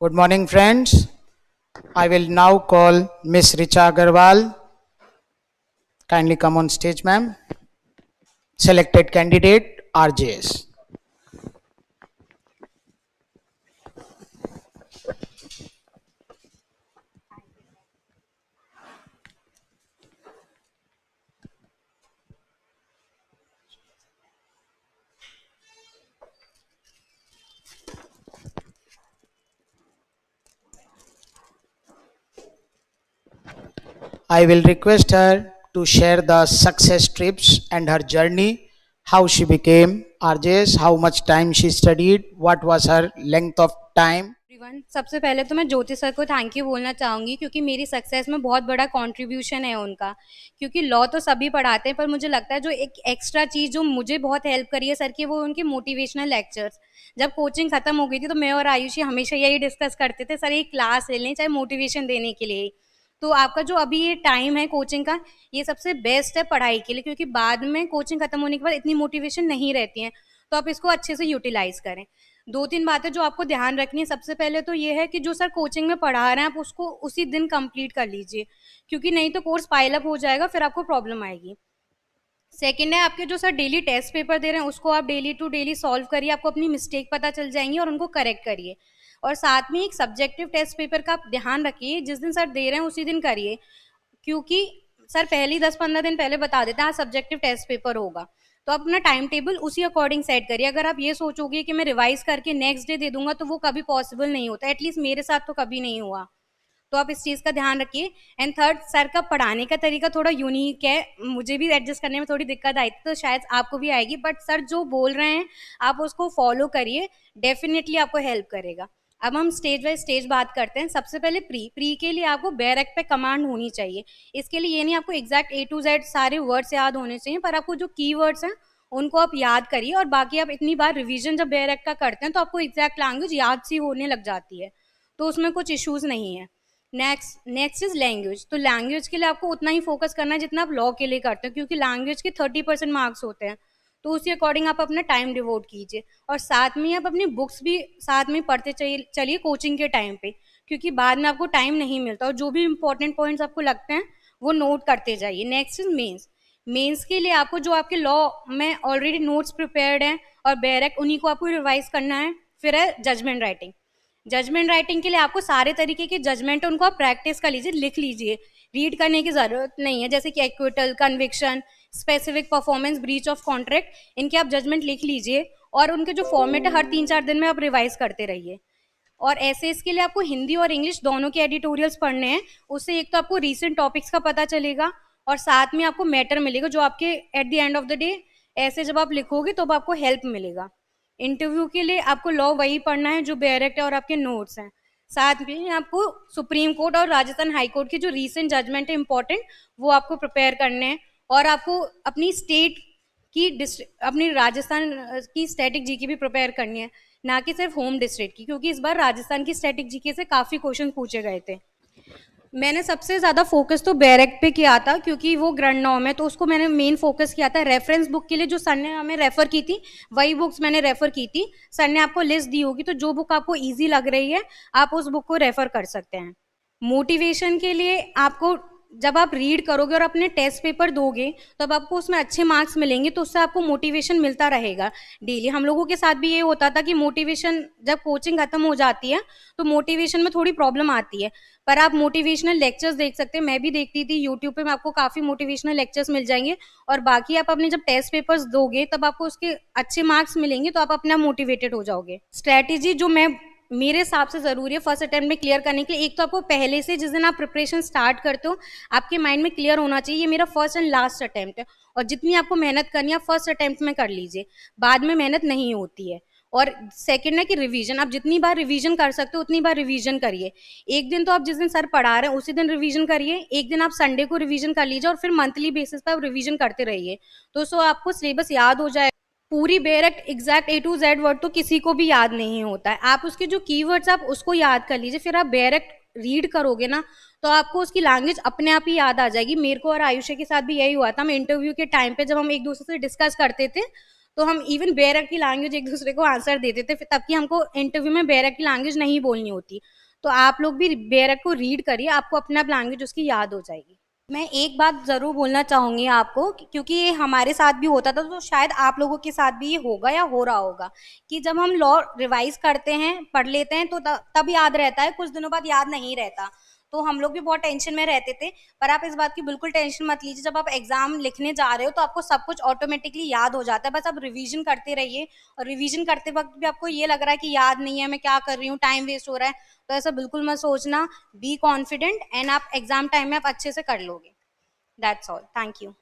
Good morning, friends. I will now call Miss Richa Agarwal. Kindly come on stage, ma'am. Selected candidate, RJS. I will request her to share the success trips and her journey, how she became RJS, how much time she studied, what was her length of time. Everyone, सबसे पहले तो मैं ज्योति sir को thank you बोलना चाहूँगी क्योंकि मेरी success में बहुत बड़ा कंट्रीब्यूशन है उनका। क्योंकि लॉ तो सभी पढ़ाते हैं पर मुझे लगता है जो एक एक्स्ट्रा चीज़ जो मुझे बहुत हेल्प करी है सर की, वो उनके मोटिवेशनल लेक्चर्स। जब कोचिंग खत्म हो गई थी तो मैं और आयुषी हमेशा यही डिस्कस करते थे, सर एक क्लास ले लें चाहे मोटिवेशन देने के लिए। तो आपका जो अभी ये टाइम है कोचिंग का, ये सबसे बेस्ट है पढ़ाई के लिए, क्योंकि बाद में कोचिंग खत्म होने के बाद इतनी मोटिवेशन नहीं रहती है। तो आप इसको अच्छे से यूटिलाइज करें। 2-3 बातें जो आपको ध्यान रखनी है, सबसे पहले तो ये है कि जो सर कोचिंग में पढ़ा रहे हैं आप उसको उसी दिन कंप्लीट कर लीजिए, क्योंकि नहीं तो कोर्स पाइल अप हो जाएगा, फिर आपको प्रॉब्लम आएगी। सेकंड है, आपके जो सर डेली टेस्ट पेपर दे रहे हैं उसको आप डेली टू डेली सॉल्व करिए, आपको अपनी मिस्टेक पता चल जाएंगी और उनको करेक्ट करिए। और साथ में एक सब्जेक्टिव टेस्ट पेपर का आप ध्यान रखिए, जिस दिन सर दे रहे हैं उसी दिन करिए, क्योंकि सर पहले ही 10-15 दिन पहले बता देते हैं आज सब्जेक्टिव टेस्ट पेपर होगा। तो आप अपना टाइम टेबल उसी अकॉर्डिंग सेट करिए। अगर आप ये सोचोगे कि मैं रिवाइज करके नेक्स्ट डे दे दूंगा तो वो कभी पॉसिबल नहीं होता, एटलीस्ट मेरे साथ तो कभी नहीं हुआ। तो आप इस चीज़ का ध्यान रखिए। एंड थर्ड, सर का पढ़ाने का तरीका थोड़ा यूनिक है, मुझे भी एडजस्ट करने में थोड़ी दिक्कत आई थी, तो शायद आपको भी आएगी, बट सर जो बोल रहे हैं आप उसको फॉलो करिए, डेफिनेटली आपको हेल्प करेगा। अब हम स्टेज बाय स्टेज बात करते हैं। सबसे पहले प्री के लिए आपको बैरक पे कमांड होनी चाहिए। इसके लिए ये नहीं आपको एग्जैक्ट ए टू जेड सारे वर्ड्स याद होने चाहिए, पर आपको जो की वर्ड्स हैं उनको आप याद करिए, और बाकी आप इतनी बार रिवीजन जब बैरक का करते हैं तो आपको एग्जैक्ट लैंग्वेज याद सी होने लग जाती है, तो उसमें कुछ इश्यूज नहीं है। Next is language. तो लैंग्वेज के लिए आपको उतना ही फोकस करना है जितना आप लॉ के लिए करते हो, क्योंकि लैंग्वेज के 30% मार्क्स होते हैं, तो उसी अकॉर्डिंग आप अपना टाइम डिवोट कीजिए। और साथ में आप अपनी बुक्स भी साथ में पढ़ते चलिए कोचिंग के टाइम पे, क्योंकि बाद में आपको टाइम नहीं मिलता, और जो भी इंपॉर्टेंट पॉइंट्स आपको लगते हैं वो नोट करते जाइए। Next is mains. मेंस के लिए आपको जो आपके लॉ में ऑलरेडी नोट्स प्रिपेयर्ड हैं और बैरक, उन्हीं को आपको रिवाइज करना है। फिर है जजमेंट राइटिंग। जजमेंट राइटिंग के लिए आपको सारे तरीके के जजमेंट उनको आप प्रैक्टिस कर लीजिए, लिख लीजिए, रीड करने की ज़रूरत नहीं है, जैसे कि acquittal, conviction, specific performance, breach of contract, इनके आप जजमेंट लिख लीजिए, और उनके जो फॉर्मेट है हर 3-4 दिन में आप रिवाइज करते रहिए। और ऐसे इसके लिए आपको हिंदी और इंग्लिश दोनों के एडिटोरियल्स पढ़ने हैं। उससे एक तो आपको रीसेंट टॉपिक्स का पता चलेगा, और साथ में आपको मैटर मिलेगा जो आपके at the end of the day ऐसे जब आप लिखोगे तो आपको हेल्प मिलेगा। इंटरव्यू के लिए आपको लॉ वही पढ़ना है जो डायरेक्ट है और आपके नोट्स हैं। साथ में आपको सुप्रीम कोर्ट और राजस्थान हाई कोर्ट के जो रीसेंट जजमेंट है इंपॉर्टेंट, वो आपको प्रिपेयर करने हैं। और आपको अपनी स्टेट की अपनी राजस्थान की स्टैटिक जीके भी प्रिपेयर करनी है, ना कि सिर्फ होम डिस्ट्रिक्ट की, क्योंकि इस बार राजस्थान की स्टैटिक जीके से काफ़ी क्वेश्चन पूछे गए थे। मैंने सबसे ज़्यादा फोकस तो बैरक पे किया था, क्योंकि वो ग्रैंड नॉर्म है, तो उसको मैंने मेन फोकस किया था। रेफरेंस बुक के लिए जो सर ने हमें रेफ़र की थी वही बुक्स मैंने रेफ़र की थी। सर ने आपको लिस्ट दी होगी, तो जो बुक आपको ईजी लग रही है आप उस बुक को रेफ़र कर सकते हैं। मोटिवेशन के लिए आपको, जब आप रीड करोगे और अपने टेस्ट पेपर दोगे तब आपको उसमें अच्छे मार्क्स मिलेंगे, तो उससे आपको मोटिवेशन मिलता रहेगा डेली। हम लोगों के साथ भी ये होता था कि मोटिवेशन जब कोचिंग खत्म हो जाती है तो मोटिवेशन में थोड़ी प्रॉब्लम आती है, पर आप मोटिवेशनल लेक्चर्स देख सकते हैं। मैं भी देखती थी यूट्यूब पे, आपको काफ़ी मोटिवेशनल लेक्चर्स मिल जाएंगे, और बाकी आप अपने जब टेस्ट पेपर्स दोगे तब आपको उसके अच्छे मार्क्स मिलेंगे, तो आप अपना मोटिवेटेड हो जाओगे। स्ट्रैटेजी जो मैं मेरे हिसाब से ज़रूरी है फर्स्ट अटेम्प्ट में क्लियर करने के लिए, एक तो आपको पहले से जिस दिन आप प्रिपरेशन स्टार्ट करते हो आपके माइंड में क्लियर होना चाहिए ये मेरा फर्स्ट एंड लास्ट अटेम्प्ट है, और जितनी आपको मेहनत करनी है आप फर्स्ट अटेम्प्ट में कर लीजिए, बाद में मेहनत नहीं होती है। और सेकंड है कि रिवीजन, आप जितनी बार रिवीजन कर सकते हो उतनी बार रिवीजन करिए। एक दिन तो आप जिस दिन सर पढ़ा रहे हैं उसी दिन रिवीजन करिए, एक दिन आप संडे को रिवीजन कर लीजिए, और फिर मंथली बेसिस पर आप रिवीजन करते रहिए, तो सो आपको सिलेबस याद हो जाए। पूरी direct exact A to Z word तो किसी को भी याद नहीं होता है, आप उसके जो कीवर्ड्स आप उसको याद कर लीजिए, फिर आप डायरेक्ट रीड करोगे ना तो आपको उसकी लैंग्वेज अपने आप ही याद आ जाएगी। मेरे को और आयुष्य के साथ भी यही हुआ था। हम इंटरव्यू के टाइम पे जब हम एक दूसरे से डिस्कस करते थे तो हम इवन बेरक की लैंग्वेज एक दूसरे को आंसर देते थे, तब कि हमको इंटरव्यू में बेरक की लैंग्वेज नहीं बोलनी होती। तो आप लोग भी बेरक को रीड करिए, आपको अपना लैंग्वेज उसकी याद हो जाएगी। मैं एक बात ज़रूर बोलना चाहूँगी आपको, क्योंकि ये हमारे साथ भी होता था, तो शायद आप लोगों के साथ भी ये होगा या हो रहा होगा, कि जब हम लॉ रिवाइज करते हैं, पढ़ लेते हैं, तो तब याद रहता है, कुछ दिनों बाद याद नहीं रहता। तो हम लोग भी बहुत टेंशन में रहते थे, पर आप इस बात की बिल्कुल टेंशन मत लीजिए। जब आप एग्जाम लिखने जा रहे हो तो आपको सब कुछ ऑटोमेटिकली याद हो जाता है, बस आप रिवीजन करते रहिए। और रिवीजन करते वक्त भी आपको ये लग रहा है कि याद नहीं है, मैं क्या कर रही हूँ, टाइम वेस्ट हो रहा है, तो ऐसा बिल्कुल मत सोचना। बी कॉन्फिडेंट, एंड आप एग्जाम टाइम में आप अच्छे से कर लोगे। That's all, thank you.